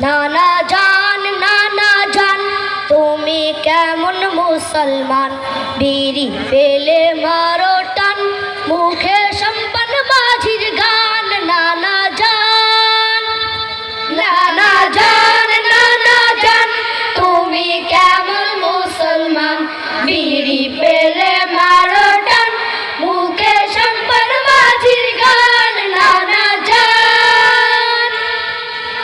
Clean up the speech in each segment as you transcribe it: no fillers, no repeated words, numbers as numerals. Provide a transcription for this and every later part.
নানা জান তুমি কেমন মুসলমান, বিড়ি পেলে মারো টান, মুখে সম্পন মাঝির গান। নানা জান তুমি কেমন মুসলমান, বিড়ি পেলে মারো টান, মুখে সম্পন মাঝির গান। নানা জান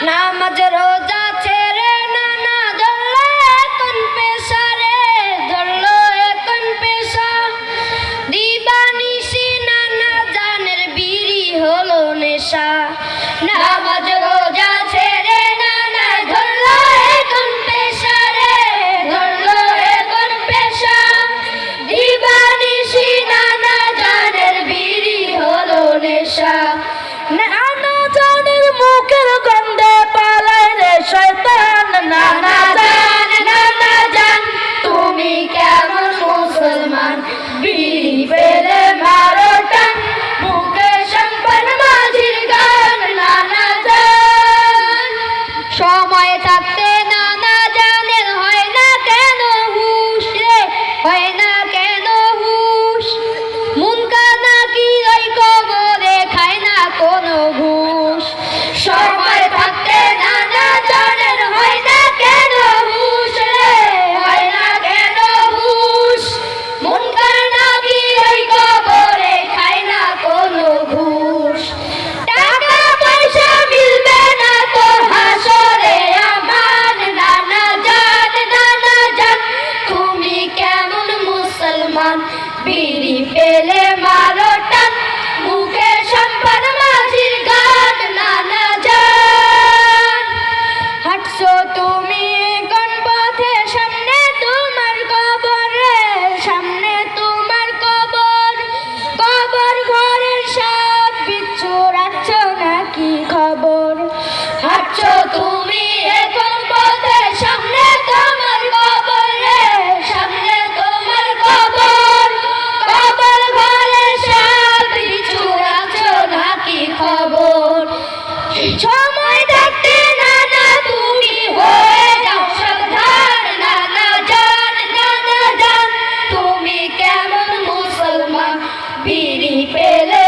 নামাজ রোজা ছেড়ে নানা ধরলো এখন পেশা রে, ধরলো এখন পেশা। দিবানিশি নানা জানের বিড়ি হলো নেশা। নামাজ রোজা ছেড়ে নানা ধরলো এখন পেশা রে, ধরলো এখন পেশা। দিবানিশি নানা জানের বিড়ি হলো নেশা। নানা জানের মুখের গন্ধে পালায় রে শয়তান। নানা জান তুমি কেমন মুসলমান, বিড়ি পেলে মারো টান, মুখে সম্পন মাঝির গান। নানা জান সময় থাকতে নানা জানের হয় না কেন হুশ রে, হয় না কেন হুশ। মুনকা নাকি ওই কবরে খায় না কোনো ঘুষ। সময় থাকতে নানা জানের হয় না কেন হুশ রে, হয় না কেন হুশ। মুনকা নাকি ওই কবরে খায় না কোনো ঘুষ। টাকা পয়সা মিলবে না তো হাসরে আমার। নানা জান তুমি কেমন মুসলমান, বিড়ি পেলে মারো টান, মুখে সম্পন মাঝির গান। নানা জান হাঁটছো তুমি কোন পথে, সামনে তোমার কবর রে, সামনে তোমার কবর। কবর ঘরের সাপ বিচ্ছু রাখছো নাকি খবর। হাঁটছো তুমি এখন পথে, সামনে তোমার কবর রে, সামনে তোমার কবর। কবর ঘরের সাপ বিচ্ছু রাখছো নাকি খবর। সময় থাকতে নানা তুমি হয়ে যাও সাবধান। নানা জান তুমি কেমন মুসলমান, বিড়ি পেলে